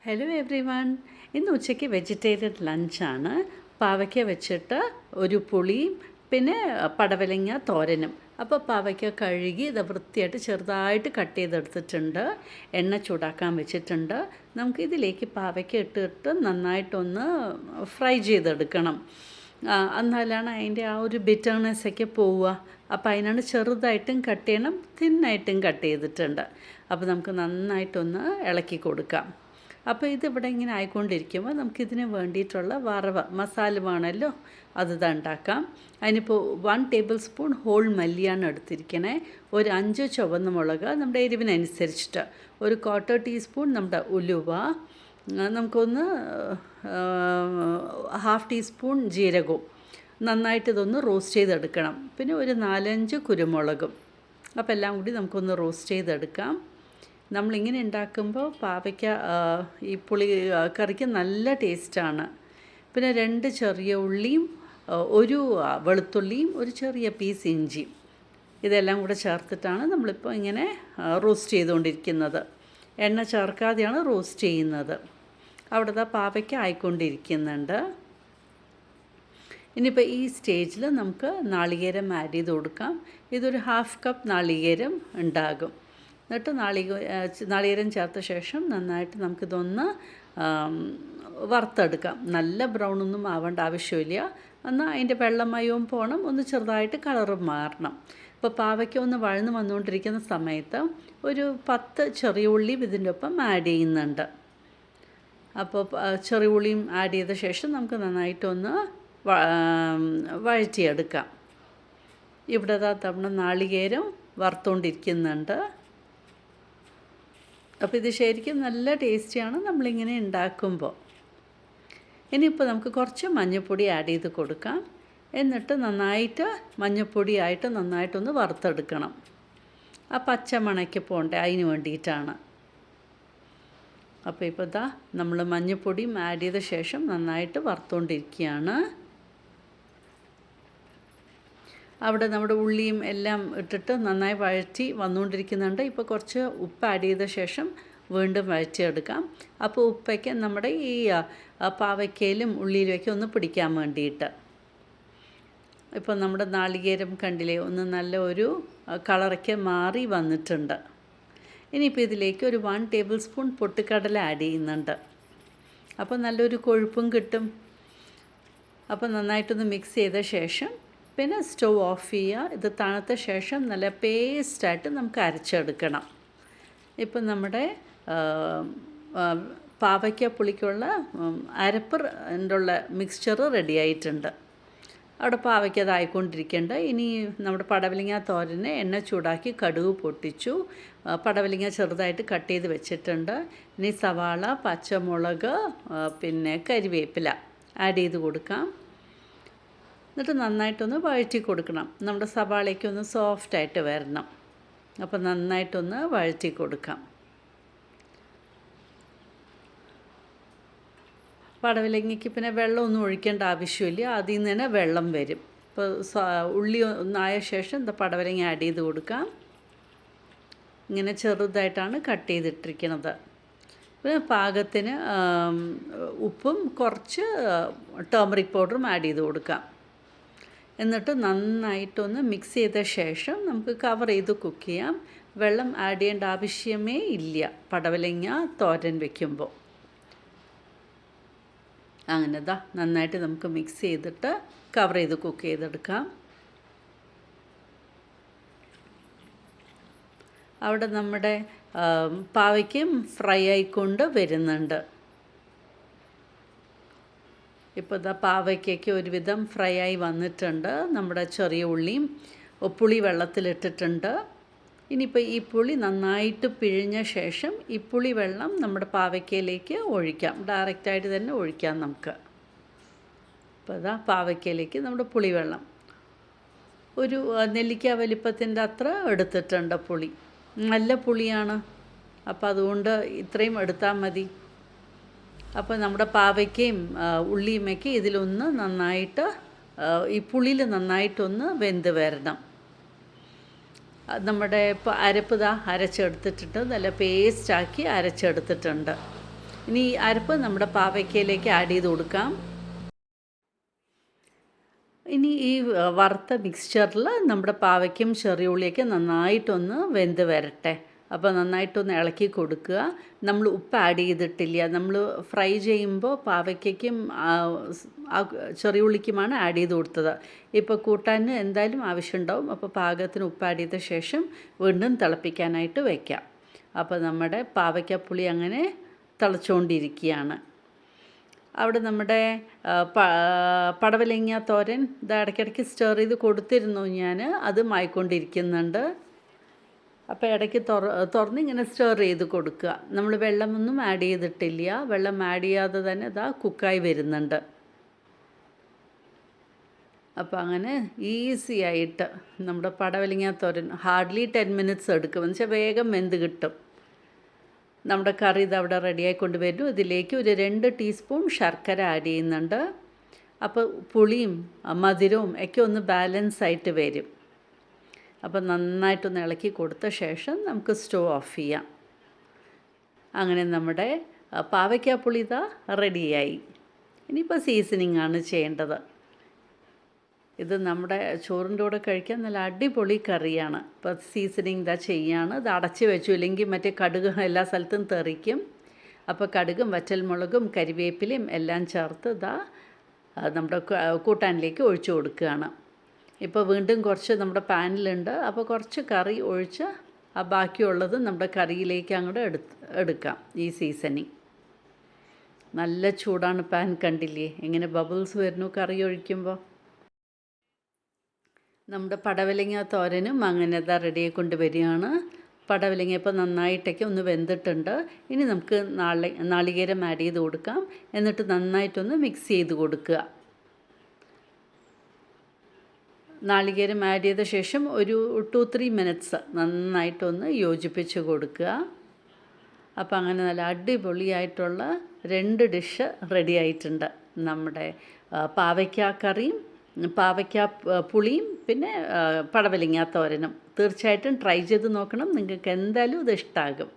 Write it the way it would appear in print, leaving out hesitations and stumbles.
Hello every one. ഇന്ന് ഉച്ചയ്ക്ക് vegetarian ലഞ്ചാണ്. പാവയ്ക്ക വെച്ചിട്ട് ഒരു പുളിയും പിന്നെ പടവലങ്ങ തോരനും. അപ്പോൾ പാവയ്ക്ക കഴുകി ഇത് വൃത്തിയായിട്ട് ചെറുതായിട്ട് കട്ട് ചെയ്തെടുത്തിട്ടുണ്ട്. എണ്ണ ചൂടാക്കാൻ വെച്ചിട്ടുണ്ട്. നമുക്കിതിലേക്ക് പാവയ്ക്ക ഇട്ടിട്ട് നന്നായിട്ടൊന്ന് ഫ്രൈ ചെയ്തെടുക്കണം. എന്നാലാണ് അതിൻ്റെ ആ ഒരു ബിറ്റർനെസ്സൊക്കെ പോവുക. അപ്പോൾ അതിനാണ് ചെറുതായിട്ടും കട്ട് ചെയ്യണം, തിന്നായിട്ടും കട്ട് ചെയ്തിട്ടുണ്ട്. അപ്പോൾ നമുക്ക് നന്നായിട്ടൊന്ന് ഇളക്കി കൊടുക്കാം. അപ്പോൾ ഇതിവിടെ ഇങ്ങനെ ആയിക്കൊണ്ടിരിക്കുമ്പോൾ നമുക്കിതിന് വേണ്ടിയിട്ടുള്ള വറവ് മസാല വേണമല്ലോ, അത് ഉണ്ടാക്കാം. അതിനിപ്പോൾ 1 ടേബിൾ സ്പൂൺ ഹോൾ മല്ലിയാണ് എടുത്തിരിക്കണേ. ഒരു 5 ചുവന്ന മുളക് നമ്മുടെ എരിവിനനുസരിച്ചിട്ട്, ഒരു 1/4 ടീസ്പൂൺ നമ്മുടെ ഉലുവ, നമുക്കൊന്ന് 1/2 ടീസ്പൂൺ ജീരകവും, നന്നായിട്ട് ഇതൊന്ന് റോസ്റ്റ് ചെയ്തെടുക്കണം. പിന്നെ ഒരു 4-5 കുരുമുളകും. അപ്പോൾ എല്ലാം കൂടി നമുക്കൊന്ന് റോസ്റ്റ് ചെയ്തെടുക്കാം. നമ്മളിങ്ങനെ ഉണ്ടാക്കുമ്പോൾ പാവയ്ക്ക ഈ പുളി കറിക്ക് നല്ല ടേസ്റ്റാണ്. പിന്നെ 2 ചെറിയ ഉള്ളിയും ഒരു വെളുത്തുള്ളിയും ഒരു ചെറിയ പീസ് ഇഞ്ചിയും, ഇതെല്ലാം കൂടെ ചേർത്തിട്ടാണ് നമ്മളിപ്പോൾ ഇങ്ങനെ റോസ്റ്റ് ചെയ്തുകൊണ്ടിരിക്കുന്നത്. എണ്ണ ചേർക്കാതെയാണ് റോസ്റ്റ് ചെയ്യുന്നത്. അവിടുത്തെ പാവയ്ക്ക ആയിക്കൊണ്ടിരിക്കുന്നുണ്ട്. ഇനിയിപ്പോൾ ഈ സ്റ്റേജിൽ നമുക്ക് നാളികേരം ആഡ് ചെയ്ത് കൊടുക്കാം. ഇതൊരു 1/2 കപ്പ് നാളികേരം ഉണ്ടാകും. എന്നിട്ട് നാളികേരം ചേർത്ത ശേഷം നന്നായിട്ട് നമുക്കിതൊന്ന് വറുത്തെടുക്കാം. നല്ല ബ്രൗണൊന്നും ആവേണ്ട ആവശ്യമില്ല. എന്നാൽ അതിൻ്റെ വെള്ളമയവും പോകണം, ഒന്ന് ചെറുതായിട്ട് കളറും മാറണം. ഇപ്പോൾ പാവയ്ക്ക ഒന്ന് വഴന്ന് വന്നുകൊണ്ടിരിക്കുന്ന സമയത്ത് ഒരു 10 ചെറിയ ഉള്ളിയും ഇതിൻ്റെ ഒപ്പം ആഡ് ചെയ്യുന്നുണ്ട്. അപ്പോൾ ചെറിയ ഉള്ളിയും ആഡ് ചെയ്ത ശേഷം നമുക്ക് നന്നായിട്ടൊന്ന് വഴറ്റിയെടുക്കാം. ഇവിടെ തവണ നാളികേരം വറുത്തുകൊണ്ടിരിക്കുന്നുണ്ട്. അപ്പോൾ ഇത് ശരിക്കും നല്ല ടേസ്റ്റിയാണ് നമ്മളിങ്ങനെ ഉണ്ടാക്കുമ്പോൾ. ഇനിയിപ്പോൾ നമുക്ക് കുറച്ച് മഞ്ഞൾപ്പൊടി ആഡ് ചെയ്ത് കൊടുക്കാം. എന്നിട്ട് നന്നായിട്ട് മഞ്ഞൾപ്പൊടിയായിട്ട് നന്നായിട്ടൊന്ന് വറുത്തെടുക്കണം. ആ പച്ചമണയ്ക്ക് പോകണ്ടേ, അതിന് വേണ്ടിയിട്ടാണ്. അപ്പോൾ ഇപ്പോൾ നമ്മൾ മഞ്ഞൾപ്പൊടിയും ആഡ് ചെയ്ത ശേഷം നന്നായിട്ട് വറുത്തുകൊണ്ടിരിക്കുകയാണ്. അവിടെ നമ്മുടെ ഉള്ളിയും എല്ലാം ഇട്ടിട്ട് നന്നായി വഴറ്റി വന്നുകൊണ്ടിരിക്കുന്നുണ്ട്. ഇപ്പോൾ കുറച്ച് ഉപ്പ് ആഡ് ചെയ്ത ശേഷം വീണ്ടും വഴറ്റിയെടുക്കാം. അപ്പോൾ ഉപ്പൊക്കെ നമ്മുടെ ഈ പാവയ്ക്കയിലും ഉള്ളിയിലുമൊക്കെ ഒന്ന് പിടിക്കാൻ വേണ്ടിയിട്ട്. ഇപ്പോൾ നമ്മുടെ നാളികേരം കണ്ടില്ലേ, ഒന്ന് നല്ല ഒരു കളറൊക്കെ മാറി വന്നിട്ടുണ്ട്. ഇനിയിപ്പോൾ ഇതിലേക്ക് ഒരു 1 ടേബിൾ സ്പൂൺ പൊട്ടുകടല ആഡ് ചെയ്യുന്നുണ്ട്. അപ്പോൾ നല്ലൊരു കൊഴുപ്പും കിട്ടും. അപ്പോൾ നന്നായിട്ടൊന്ന് മിക്സ് ചെയ്ത ശേഷം പിന്നെ സ്റ്റവ് ഓഫ് ചെയ്യുക. ഇത് തണുത്ത ശേഷം നല്ല പേസ്റ്റായിട്ട് നമുക്ക് അരച്ചെടുക്കണം. ഇപ്പം നമ്മുടെ പാവയ്ക്ക പുളിക്കുള്ള അരപ്പിൻ്റെ മിക്സ്ചർ റെഡി ആയിട്ടുണ്ട്. അവിടെ പാവയ്ക്ക അതായിക്കൊണ്ടിരിക്കേണ്ട. ഇനി നമ്മുടെ പടവലങ്ങ തോരന് എണ്ണ ചൂടാക്കി കടുക് പൊട്ടിച്ചു. പടവലങ്ങ ചെറുതായിട്ട് കട്ട് ചെയ്ത് വെച്ചിട്ടുണ്ട്. ഇനി സവാള, പച്ചമുളക്, പിന്നെ കരിവേപ്പില ആഡ് ചെയ്ത് കൊടുക്കാം. എന്നിട്ട് നന്നായിട്ടൊന്ന് വഴറ്റി കൊടുക്കണം. നമ്മുടെ സവാളയ്ക്ക് ഒന്ന് സോഫ്റ്റായിട്ട് വരണം. അപ്പോൾ നന്നായിട്ടൊന്ന് വഴറ്റി കൊടുക്കാം. പടവലങ്ങയ്ക്ക് പിന്നെ വെള്ളമൊന്നും ഒഴിക്കേണ്ട ആവശ്യമില്ല, അതിൽ നിന്ന് തന്നെ വെള്ളം വരും. ഇപ്പോൾ ഉള്ളി ഒന്നായ ശേഷം പടവലങ്ങ ആഡ് ചെയ്ത് കൊടുക്കാം. ഇങ്ങനെ ചെറുതായിട്ടാണ് കട്ട് ചെയ്തിട്ടിരിക്കുന്നത്. പിന്നെ പാകത്തിന് ഉപ്പും കുറച്ച് ടേമറിക് പൗഡറും ആഡ് ചെയ്ത് കൊടുക്കാം. എന്നിട്ട് നന്നായിട്ടൊന്ന് മിക്സ് ചെയ്ത ശേഷം നമുക്ക് കവർ ചെയ്ത് കുക്ക് ചെയ്യാം. വെള്ളം ആഡ് ചെയ്യേണ്ട ആവശ്യമേ ഇല്ല പടവലങ്ങ തോരൻ വയ്ക്കുമ്പോൾ. അങ്ങനെ നന്നായിട്ട് നമുക്ക് മിക്സ് ചെയ്തിട്ട് കവർ ചെയ്ത് കുക്ക് ചെയ്തെടുക്കാം. അവിടെ നമ്മുടെ പാവയ്ക്കും ഫ്രൈ ആയിക്കൊണ്ട് വരുന്നുണ്ട്. ഇപ്പോൾ പാവയ്ക്കൊക്കെ ഒരുവിധം ഫ്രൈ ആയി വന്നിട്ടുണ്ട്. നമ്മുടെ ചെറിയ ഉള്ളിയും പുളി വെള്ളത്തിലിട്ടിട്ടുണ്ട്. ഇനിയിപ്പോൾ ഈ പുളി നന്നായിട്ട് പിഴിഞ്ഞ ശേഷം ഈ പുളി വെള്ളം നമ്മുടെ പാവയ്ക്കയിലേക്ക് ഒഴിക്കാം. ഡയറക്റ്റായിട്ട് തന്നെ ഒഴിക്കാം നമുക്ക്. അപ്പോൾ പാവയ്ക്കയിലേക്ക് നമ്മുടെ പുളിവെള്ളം ഒരു നെല്ലിക്ക വലിപ്പത്തിൻ്റെ അത്ര എടുത്തിട്ടുണ്ട് പുളി. നല്ല പുളിയാണ്. അപ്പോൾ അതുകൊണ്ട് ഇത്രയും എടുത്താൽ മതി. അപ്പോൾ നമ്മുടെ പാവയ്ക്കയും ഉള്ളിയുമൊക്കെ ഇതിലൊന്ന് നന്നായിട്ട് ഈ പുളിയിൽ നന്നായിട്ടൊന്ന് വെന്ത് വരണം. നമ്മുടെ ഇപ്പോൾ അരപ്പ് അരച്ചെടുത്തിട്ടുണ്ട്, നല്ല പേസ്റ്റാക്കി അരച്ചെടുത്തിട്ടുണ്ട്. ഇനി ഈ അരപ്പ് നമ്മുടെ പാവയ്ക്കയിലേക്ക് ആഡ് ചെയ്ത് കൊടുക്കാം. ഇനി ഈ വറുത്ത മിക്സ്ചറിൽ നമ്മുടെ പാവയ്ക്കും ചെറിയ ഉള്ളിയൊക്കെ നന്നായിട്ടൊന്ന് വെന്ത് വരട്ടെ. അപ്പോൾ നന്നായിട്ടൊന്ന് ഇളക്കി കൊടുക്കുക. നമ്മൾ ഉപ്പ് ആഡ് ചെയ്തിട്ടില്ല. നമ്മൾ ഫ്രൈ ചെയ്യുമ്പോൾ പാവയ്ക്കും ചെറിയ ഉള്ളിക്കുമാണ് ആഡ് ചെയ്ത് കൊടുത്തത്. ഇപ്പോൾ കൂട്ടാൻ എന്തായാലും ആവശ്യമുണ്ടാവും. അപ്പോൾ പാകത്തിന് ഉപ്പ് ആഡ് ചെയ്ത ശേഷം വീണ്ടും തിളപ്പിക്കാനായിട്ട് വയ്ക്കാം. അപ്പോൾ നമ്മുടെ പാവയ്ക്കപ്പുളി അങ്ങനെ തിളച്ചുകൊണ്ടിരിക്കുകയാണ്. അവിടെ നമ്മുടെ പടവലങ്ങ തോരൻ ഇത് ഇടയ്ക്കിടയ്ക്ക് സ്റ്റർ ചെയ്ത് കൊടുത്തിരുന്നു ഞാൻ. അത് ആയിക്കൊണ്ടിരിക്കുന്നുണ്ട്. അപ്പോൾ ഇടയ്ക്ക് തുറന്ന് ഇങ്ങനെ സ്റ്റർ ചെയ്ത് കൊടുക്കുക. നമ്മൾ വെള്ളമൊന്നും ആഡ് ചെയ്തിട്ടില്ല. വെള്ളം ആഡ് ചെയ്യാതെ തന്നെ ഇതാ കുക്കായി വരുന്നുണ്ട്. അപ്പോൾ അങ്ങനെ ഈസി ആയിട്ട് നമ്മുടെ പടവലങ്ങ തോരൻ ഹാർഡ്ലി 10 മിനിറ്റ്സ് എടുക്കും. എന്ന് വെച്ചാൽ വേഗം വെന്ത് കിട്ടും. നമ്മുടെ കറി ഇത് അവിടെ റെഡിയായിക്കൊണ്ട് വരും. ഇതിലേക്ക് ഒരു 2 ടീസ്പൂൺ ശർക്കര ആഡ് ചെയ്യുന്നുണ്ട്. അപ്പോൾ പുളിയും മധുരവും ഒക്കെ ഒന്ന് ബാലൻസ് ആയിട്ട് വരും. അപ്പോൾ നന്നായിട്ടൊന്ന് ഇളക്കി കൊടുത്ത ശേഷം നമുക്ക് സ്റ്റവ് ഓഫ് ചെയ്യാം. അങ്ങനെ നമ്മുടെ പാവയ്ക്കാപ്പുളി ഇതാ റെഡിയായി. ഇനിയിപ്പോൾ സീസണിങ് ആണ് ചെയ്യേണ്ടത്. ഇത് നമ്മുടെ ചോറിൻ്റെ കൂടെ കഴിക്കാൻ നല്ല അടിപൊളി കറിയാണ്. ഇപ്പോൾ സീസണിങ് ഇതാ ചെയ്യാണ്. ഇത് അടച്ച് വെച്ചു, ഇല്ലെങ്കിൽ മറ്റേ കടുക് എല്ലാ സ്ഥലത്തും തെറിക്കും. അപ്പോൾ കടുകും വറ്റൽമുളകും കരിവേപ്പിലയും എല്ലാം ചേർത്ത് ഇതാ നമ്മുടെ കൂട്ടാനിലേക്ക് ഒഴിച്ചു കൊടുക്കുകയാണ്. ഇപ്പോൾ വീണ്ടും കുറച്ച് നമ്മുടെ പാനിലുണ്ട്. അപ്പോൾ കുറച്ച് കറി ഒഴിച്ച് ബാക്കിയുള്ളത് നമ്മുടെ കറിയിലേക്ക് അങ്ങോട്ട് എടുക്കാം. ഈ സീസണിങ് നല്ല ചൂടാണ്. പാൻ കണ്ടില്ലേ എങ്ങനെ ബബിൾസ് വരുന്നു കറി ഒഴിക്കുമ്പോൾ. നമ്മുടെ പടവലങ്ങ തോരനും അങ്ങനെ ഇതാ റെഡിയായി കൊണ്ടുവരികയാണ്. പടവലങ്ങ ഇപ്പോൾ നന്നായിട്ടൊക്കെ ഒന്ന് വെന്തിട്ടുണ്ട്. ഇനി നമുക്ക് നാളികേരം ആഡ് ചെയ്ത് കൊടുക്കാം. എന്നിട്ട് നന്നായിട്ടൊന്ന് മിക്സ് ചെയ്ത് കൊടുക്കുക. നാളികേരം ആഡ് ചെയ്ത ശേഷം ഒരു 2-3 മിനിറ്റ്സ് നന്നായിട്ടൊന്ന് യോജിപ്പിച്ച് കൊടുക്കുക. അപ്പോൾ അങ്ങനെ നല്ല അടിപൊളിയായിട്ടുള്ള 2 ഡിഷ് റെഡി ആയിട്ടുണ്ട്. നമ്മുടെ പാവയ്ക്ക കറിയും പാവയ്ക്ക പുളിയും പിന്നെ പടവലങ്ങ തോരനും. തീർച്ചയായിട്ടും ട്രൈ ചെയ്ത് നോക്കണം. നിങ്ങൾക്ക് എന്തായാലും ഇത് ഇഷ്ടമാകും.